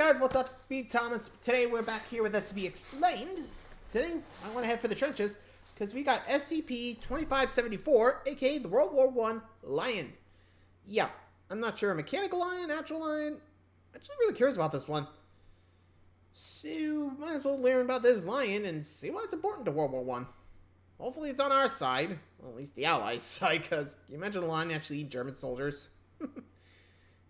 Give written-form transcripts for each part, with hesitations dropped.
guys, what's up? Speed Thomas. Today we're back here with SCP Explained. Today I want to head for the trenches because we got SCP-2574, aka the World War I Lion. Yeah, I'm not sure, mechanical lion, natural lion. I'm actually really curious about this one. So might as well learn about this lion and see why it's important to World War I. Hopefully it's on our side, well, at least the Allies' side, because can you imagine a lion actually eat German soldiers?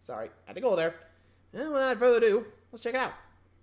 Sorry, had to go there. And without further ado, let's check it out.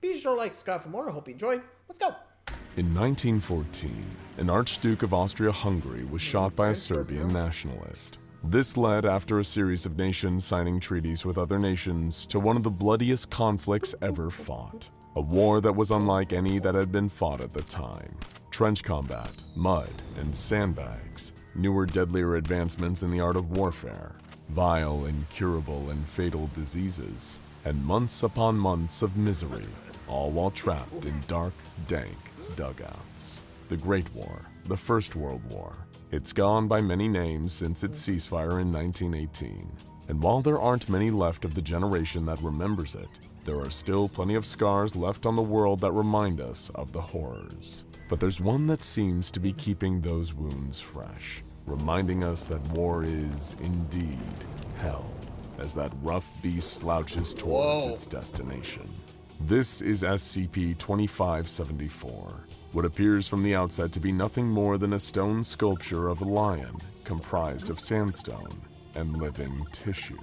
Be sure to like, subscribe for more. I hope you enjoy. Let's go. In 1914, an Archduke of Austria-Hungary was shot by a Serbian nationalist. This led, after a series of nations signing treaties with other nations, to one of the bloodiest conflicts ever fought. A war that was unlike any that had been fought at the time. Trench combat, mud, and sandbags, newer, deadlier advancements in the art of warfare, vile, incurable, and fatal diseases, and months upon months of misery, all while trapped in dark, dank dugouts. The Great War, the First World War. It's gone by many names since its ceasefire in 1918, and while there aren't many left of the generation that remembers it, there are still plenty of scars left on the world that remind us of the horrors. But there's one that seems to be keeping those wounds fresh, reminding us that war is, indeed, hell, as that rough beast slouches towards its destination. This is SCP-2574, what appears from the outset to be nothing more than a stone sculpture of a lion comprised of sandstone and living tissue.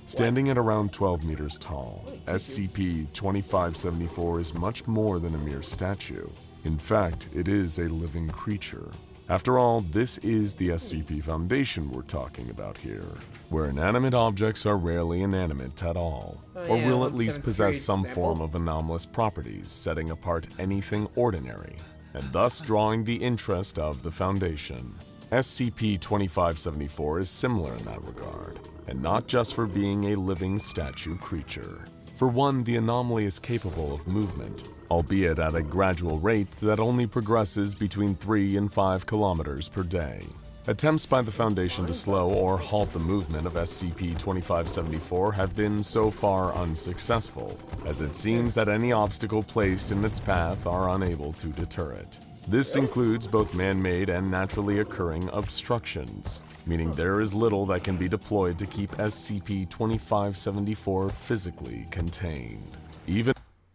Standing at around 12 meters tall, SCP-2574 is much more than a mere statue. In fact, it is a living creature. After all, this is the SCP Foundation we're talking about here, where inanimate objects are rarely inanimate at all, or will at least possess some form of anomalous properties, setting apart anything ordinary, and thus drawing the interest of the Foundation. SCP-2574 is similar in that regard, and not just for being a living statue creature. For one, the anomaly is capable of movement, albeit at a gradual rate that only progresses between 3 and 5 kilometers per day. Attempts by the Foundation to slow or halt the movement of SCP-2574 have been so far unsuccessful, as it seems that any obstacle placed in its path are unable to deter it. This includes both man-made and naturally occurring obstructions, meaning there is little that can be deployed to keep SCP-2574 physically contained.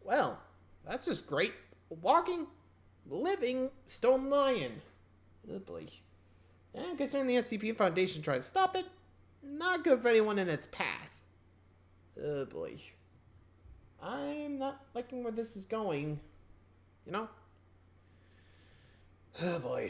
Well, that's just great. A walking, living stone lion. Oh boy. And considering the SCP Foundation tried to stop it, not good for anyone in its path. Oh boy. I'm not liking where this is going. You know? Oh boy.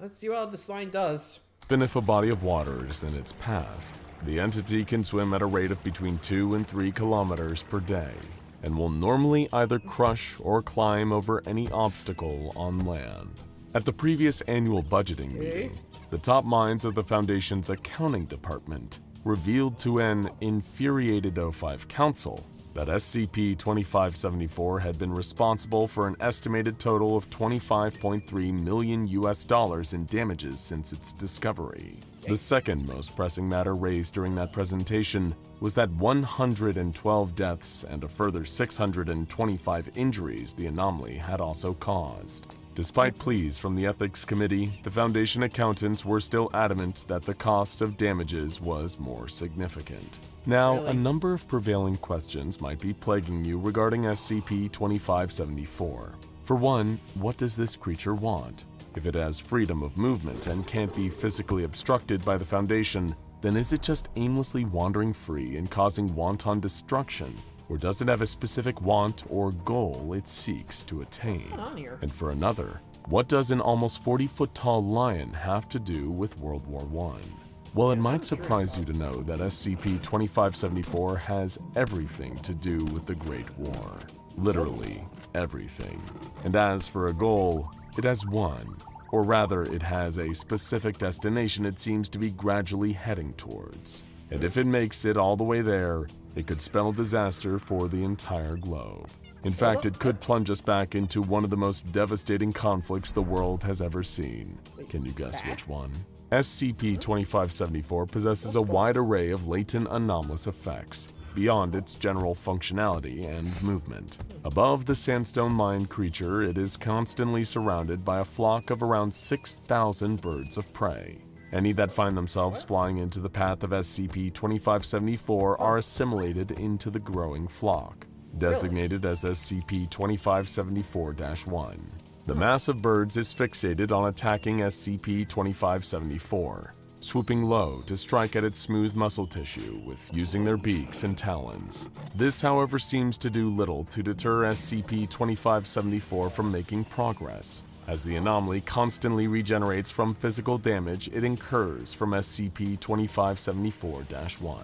Let's see what this line does. Even if a body of water is in its path, the entity can swim at a rate of between 2 and 3 kilometers per day, and will normally either crush or climb over any obstacle on land. At the previous annual budgeting meeting, the top minds of the Foundation's accounting department revealed to an infuriated O5 council that SCP-2574 had been responsible for an estimated total of $25.3 million in damages since its discovery. The second most pressing matter raised during that presentation was that 112 deaths and a further 625 injuries the anomaly had also caused. Despite pleas from the Ethics Committee, the Foundation accountants were still adamant that the cost of damages was more significant. Now, a number of prevailing questions might be plaguing you regarding SCP-2574. For one, what does this creature want? If it has freedom of movement and can't be physically obstructed by the Foundation, then is it just aimlessly wandering free and causing wanton destruction? Or does it have a specific want or goal it seeks to attain? And for another, what does an almost 40-foot-tall lion have to do with World War I? Well, it might surprise you to know that SCP-2574 has everything to do with the Great War. Literally everything. And as for a goal, it has one. Or rather, it has a specific destination it seems to be gradually heading towards. And if it makes it all the way there, it could spell disaster for the entire globe. In fact, it could plunge us back into one of the most devastating conflicts the world has ever seen. Can you guess which one? SCP-2574 possesses a wide array of latent anomalous effects, beyond its general functionality and movement. Above the sandstone-lined creature, it is constantly surrounded by a flock of around 6,000 birds of prey. Any that find themselves flying into the path of SCP-2574 are assimilated into the growing flock, designated as SCP-2574-1. The mass of birds is fixated on attacking SCP-2574, swooping low to strike at its smooth muscle tissue with using their beaks and talons. This, however, seems to do little to deter SCP-2574 from making progress, as the anomaly constantly regenerates from physical damage it incurs from SCP-2574-1.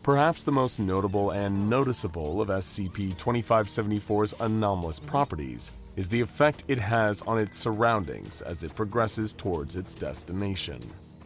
Perhaps the most notable and noticeable of SCP-2574's anomalous properties is the effect it has on its surroundings as it progresses towards its destination.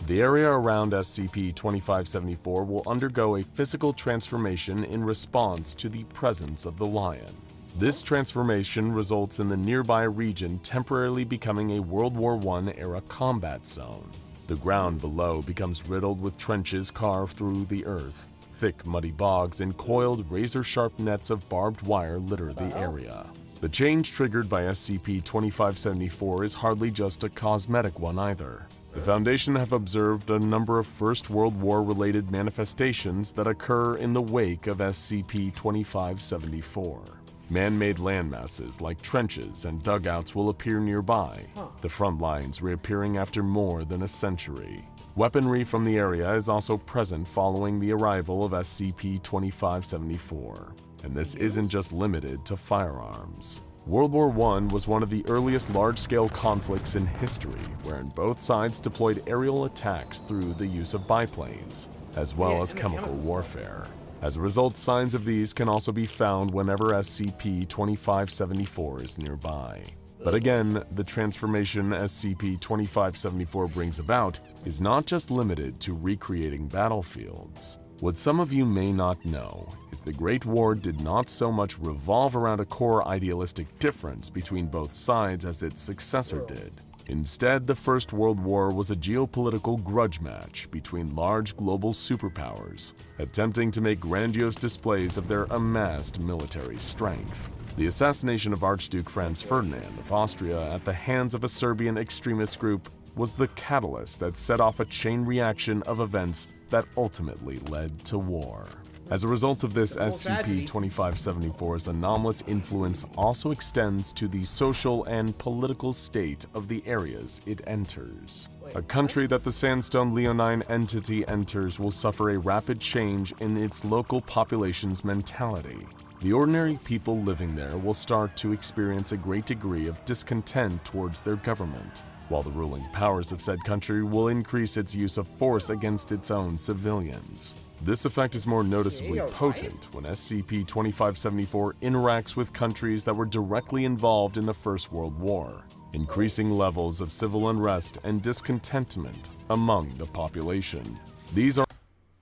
The area around SCP-2574 will undergo a physical transformation in response to the presence of the lion. This transformation results in the nearby region temporarily becoming a World War I era combat zone. The ground below becomes riddled with trenches carved through the earth. Thick, muddy bogs and coiled, razor-sharp nets of barbed wire litter the area. The change triggered by SCP-2574 is hardly just a cosmetic one either. The Foundation have observed a number of First World War-related manifestations that occur in the wake of SCP-2574. Man-made landmasses like trenches and dugouts will appear nearby, the front lines reappearing after more than a century. Weaponry from the area is also present following the arrival of SCP-2574, and this isn't just limited to firearms. World War I was one of the earliest large-scale conflicts in history, wherein both sides deployed aerial attacks through the use of biplanes, as well as chemical warfare. As a result, signs of these can also be found whenever SCP-2574 is nearby. But again, the transformation SCP-2574 brings about is not just limited to recreating battlefields. What some of you may not know is the Great War did not so much revolve around a core idealistic difference between both sides as its successor did. Instead, the First World War was a geopolitical grudge match between large global superpowers, attempting to make grandiose displays of their amassed military strength. The assassination of Archduke Franz Ferdinand of Austria at the hands of a Serbian extremist group was the catalyst that set off a chain reaction of events that ultimately led to war. As a result of this, SCP-2574's anomalous influence also extends to the social and political state of the areas it enters. A country that the Sandstone Leonine entity enters will suffer a rapid change in its local population's mentality. The ordinary people living there will start to experience a great degree of discontent towards their government, while the ruling powers of said country will increase its use of force against its own civilians. This effect is more noticeably potent when SCP-2574 interacts with countries that were directly involved in the First World War, increasing levels of civil unrest and discontentment among the population. These are...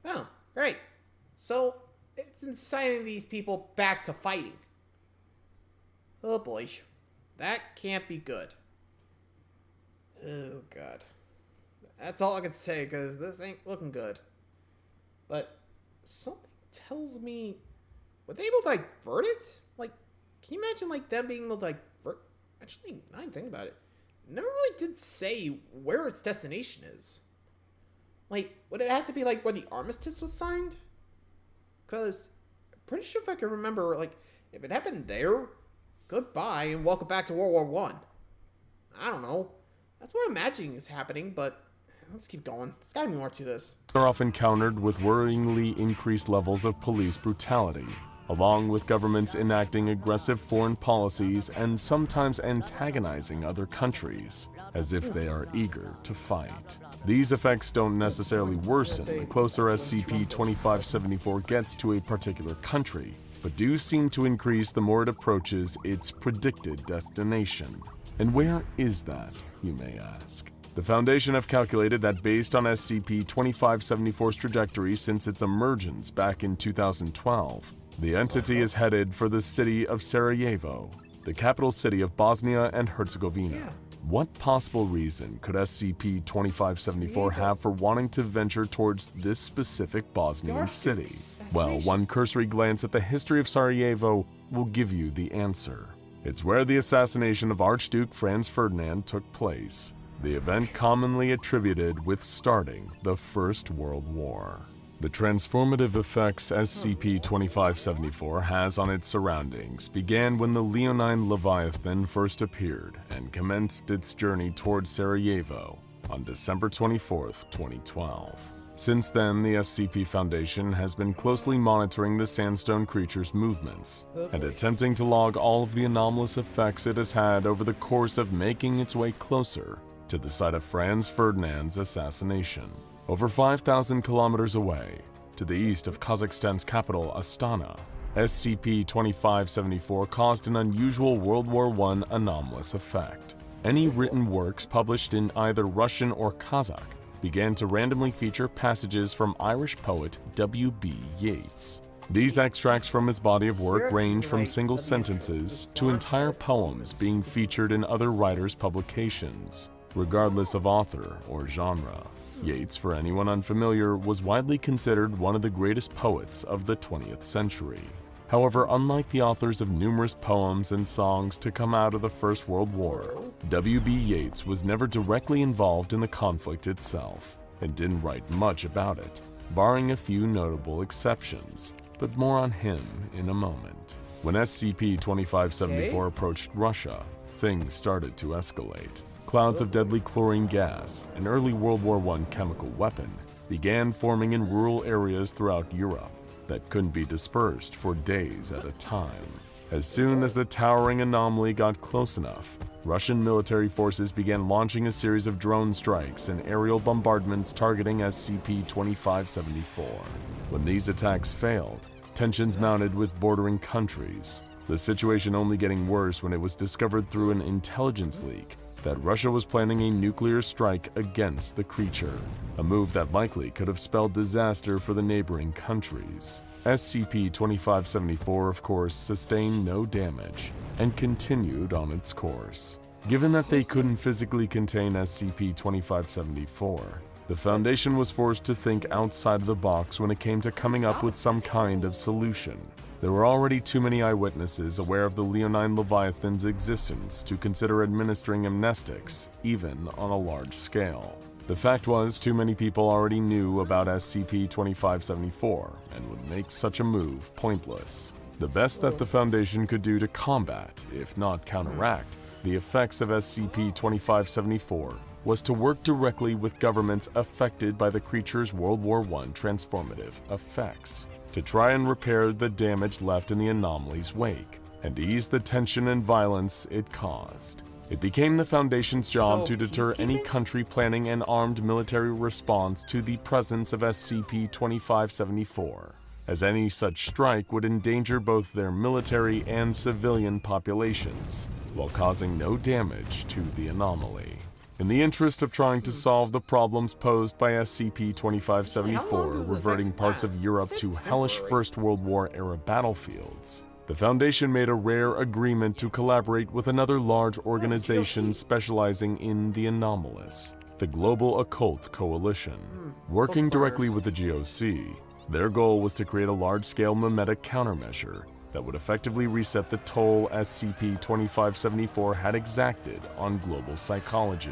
Oh, great. So, it's inciting these people back to fighting. Oh boy. That can't be good. Oh god. That's all I can say, because this ain't looking good. But something tells me, were they able to, like, vert it? Like, can you imagine, like, them being able to, like, vert? Actually, now I think about it, it never really did say where its destination is. Like, would it have to be, like, where the armistice was signed? Because I'm pretty sure if I can remember, like, if it happened there, goodbye and welcome back to World War I. I don't know. That's what I'm imagining is happening, but let's keep going. There's gotta be more to this. Are often countered with worryingly increased levels of police brutality, along with governments enacting aggressive foreign policies and sometimes antagonizing other countries, as if they are eager to fight. These effects don't necessarily worsen the closer SCP-2574 gets to a particular country, but do seem to increase the more it approaches its predicted destination. And where is that, you may ask? The Foundation have calculated that based on SCP-2574's trajectory since its emergence back in 2012, the entity is headed for the city of Sarajevo, the capital city of Bosnia and Herzegovina. What possible reason could SCP-2574 have for wanting to venture towards this specific Bosnian city? Well, one cursory glance at the history of Sarajevo will give you the answer. It's where the assassination of Archduke Franz Ferdinand took place, the event commonly attributed with starting the First World War. The transformative effects SCP-2574 has on its surroundings began when the Leonine Leviathan first appeared and commenced its journey towards Sarajevo on December 24, 2012. Since then, the SCP Foundation has been closely monitoring the sandstone creature's movements and attempting to log all of the anomalous effects it has had over the course of making its way closer to the site of Franz Ferdinand's assassination. Over 5,000 kilometers away, to the east of Kazakhstan's capital Astana, SCP-2574 caused an unusual World War I anomalous effect. Any written works published in either Russian or Kazakh began to randomly feature passages from Irish poet W.B. Yeats. These extracts from his body of work range from single sentences to entire poems being featured in other writers' publications, regardless of author or genre. Yeats, for anyone unfamiliar, was widely considered one of the greatest poets of the 20th century. However, unlike the authors of numerous poems and songs to come out of the First World War, W.B. Yeats was never directly involved in the conflict itself and didn't write much about it, barring a few notable exceptions, but more on him in a moment. When SCP-2574 approached Russia, things started to escalate. Clouds of deadly chlorine gas, an early World War I chemical weapon, began forming in rural areas throughout Europe that couldn't be dispersed for days at a time. As soon as the towering anomaly got close enough, Russian military forces began launching a series of drone strikes and aerial bombardments targeting SCP-2574. When these attacks failed, tensions mounted with bordering countries, the situation only getting worse when it was discovered through an intelligence leak that Russia was planning a nuclear strike against the creature, a move that likely could have spelled disaster for the neighboring countries. SCP-2574, of course, sustained no damage and continued on its course. Given that they couldn't physically contain SCP-2574, the Foundation was forced to think outside of the box when it came to coming up with some kind of solution. There were already too many eyewitnesses aware of the Leonine Leviathan's existence to consider administering amnestics, even on a large scale. The fact was, too many people already knew about SCP-2574 and would make such a move pointless. The best that the Foundation could do to combat, if not counteract, the effects of SCP-2574 was to work directly with governments affected by the creature's World War I transformative effects, to try and repair the damage left in the anomaly's wake, and ease the tension and violence it caused. It became the Foundation's job to deter any country planning an armed military response to the presence of SCP-2574, as any such strike would endanger both their military and civilian populations, while causing no damage to the anomaly. In the interest of trying to solve the problems posed by SCP-2574 reverting parts of Europe to hellish First World War-era battlefields, the Foundation made a rare agreement to collaborate with another large organization specializing in the anomalous, the Global Occult Coalition. Working directly with the GOC, their goal was to create a large-scale memetic countermeasure that would effectively reset the toll SCP-2574 had exacted on global psychology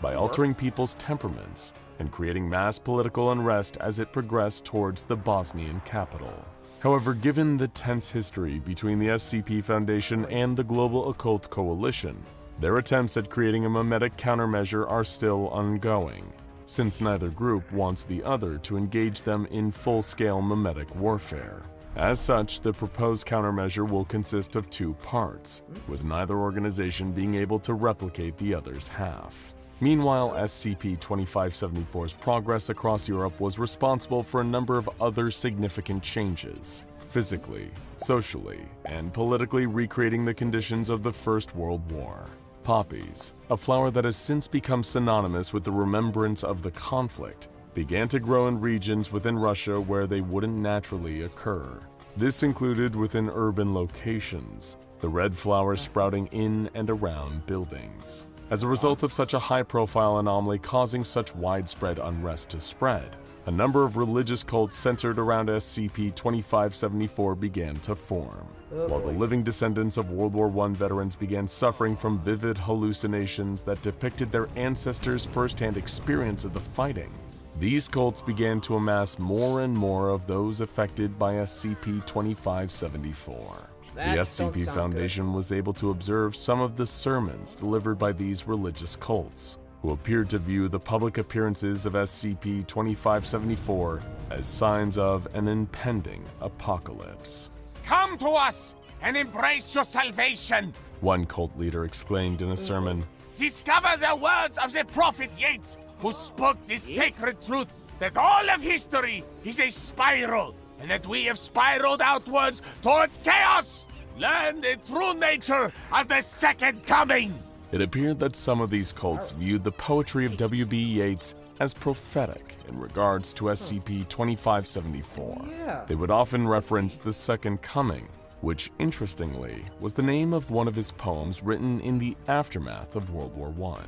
by altering people's temperaments and creating mass political unrest as it progressed towards the Bosnian capital. However, given the tense history between the SCP Foundation and the Global Occult Coalition, their attempts at creating a memetic countermeasure are still ongoing, since neither group wants the other to engage them in full-scale memetic warfare. As such, the proposed countermeasure will consist of two parts, with neither organization being able to replicate the other's half. Meanwhile, SCP-2574's progress across Europe was responsible for a number of other significant changes, physically, socially, and politically recreating the conditions of the First World War. Poppies, a flower that has since become synonymous with the remembrance of the conflict, began to grow in regions within Russia where they wouldn't naturally occur. This included within urban locations, the red flowers sprouting in and around buildings. As a result of such a high-profile anomaly causing such widespread unrest to spread, a number of religious cults centered around SCP-2574 began to form, while the living descendants of World War I veterans began suffering from vivid hallucinations that depicted their ancestors' first-hand experience of the fighting. These cults began to amass more and more of those affected by SCP-2574. The SCP Foundation was able to observe some of the sermons delivered by these religious cults, who appeared to view the public appearances of SCP-2574 as signs of an impending apocalypse. "Come to us and embrace your salvation," one cult leader exclaimed in a sermon. "Discover the words of the prophet Yates, who spoke this sacred truth that all of history is a spiral, and that we have spiraled outwards towards chaos. Learn the true nature of the Second Coming." It appeared that some of these cults viewed the poetry of W.B. Yeats as prophetic in regards to SCP-2574. They would often reference the Second Coming, which, interestingly, was the name of one of his poems written in the aftermath of World War I.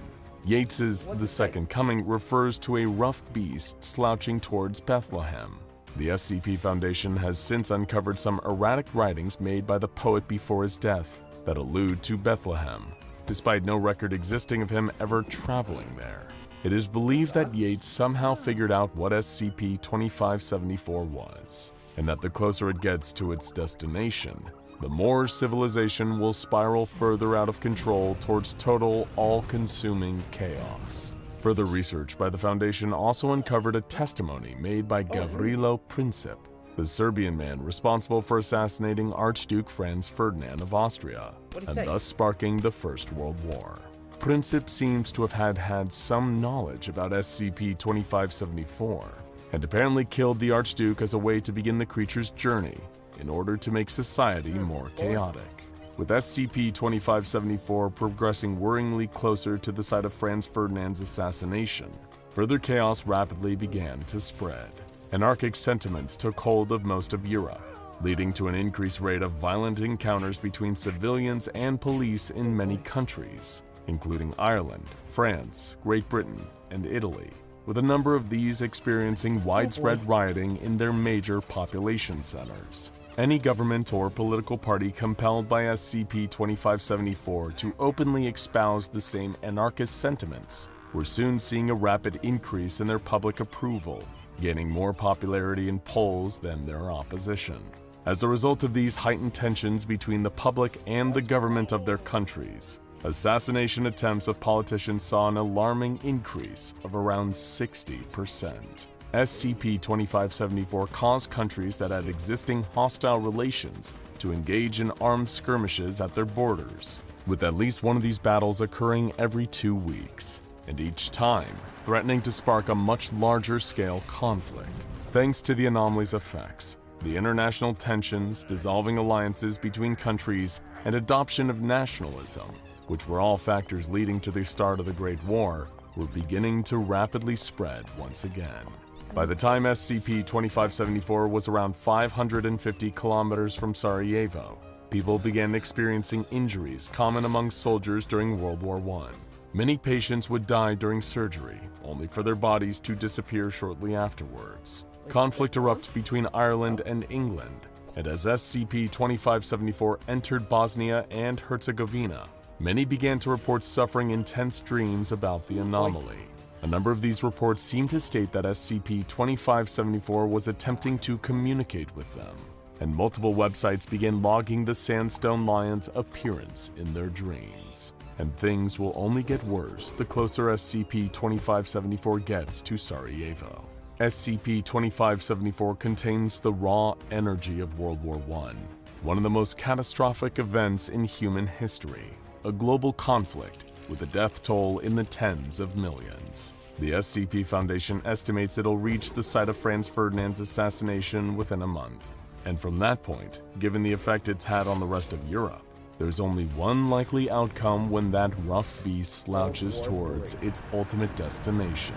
Yeats's The Second Coming refers to a rough beast slouching towards Bethlehem. The SCP Foundation has since uncovered some erratic writings made by the poet before his death that allude to Bethlehem, despite no record existing of him ever traveling there. It is believed that Yeats somehow figured out what SCP-2574 was, and that the closer it gets to its destination, the more civilization will spiral further out of control towards total, all-consuming chaos. Further research by the Foundation also uncovered a testimony made by Gavrilo Princip, the Serbian man responsible for assassinating Archduke Franz Ferdinand of Austria, and thus sparking the First World War. Princip seems to have had some knowledge about SCP-2574, and apparently killed the Archduke as a way to begin the creature's journey in order to make society more chaotic. With SCP-2574 progressing worryingly closer to the site of Franz Ferdinand's assassination, further chaos rapidly began to spread. Anarchic sentiments took hold of most of Europe, leading to an increased rate of violent encounters between civilians and police in many countries, including Ireland, France, Great Britain, and Italy, with a number of these experiencing widespread rioting in their major population centers. Any government or political party compelled by SCP-2574 to openly espouse the same anarchist sentiments were soon seeing a rapid increase in their public approval, gaining more popularity in polls than their opposition. As a result of these heightened tensions between the public and the government of their countries, assassination attempts of politicians saw an alarming increase of around 60%. SCP-2574 caused countries that had existing hostile relations to engage in armed skirmishes at their borders, with at least one of these battles occurring every 2 weeks, and each time threatening to spark a much larger scale conflict. Thanks to the anomaly's effects, the international tensions, dissolving alliances between countries, and adoption of nationalism, which were all factors leading to the start of the Great War, were beginning to rapidly spread once again. By the time SCP-2574 was around 550 kilometers from Sarajevo, people began experiencing injuries common among soldiers during World War I. Many patients would die during surgery, only for their bodies to disappear shortly afterwards. Conflict erupted between Ireland and England, and as SCP-2574 entered Bosnia and Herzegovina, many began to report suffering intense dreams about the anomaly. A number of these reports seem to state that SCP-2574 was attempting to communicate with them, and multiple websites began logging the Sandstone Lion's appearance in their dreams. And things will only get worse the closer SCP-2574 gets to Sarajevo. SCP-2574 contains the raw energy of World War I, one of the most catastrophic events in human history, a global conflict with a death toll in the tens of millions. The SCP Foundation estimates it'll reach the site of Franz Ferdinand's assassination within a month. And from that point, given the effect it's had on the rest of Europe, there's only one likely outcome when that rough beast slouches towards its ultimate destination: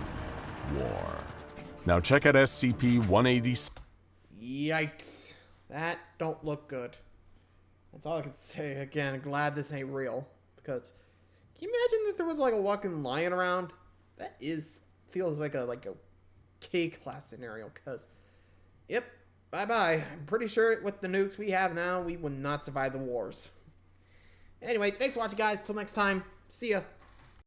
war. Now check out SCP-186. Yikes. That don't look good. That's all I can say. Again, glad this ain't real. Because, can you imagine if there was like a walking lion around? That feels like a K-class scenario, because, yep, bye-bye. I'm pretty sure with the nukes we have now, we will not survive the wars. Anyway, thanks for watching, guys. Till next time, see ya.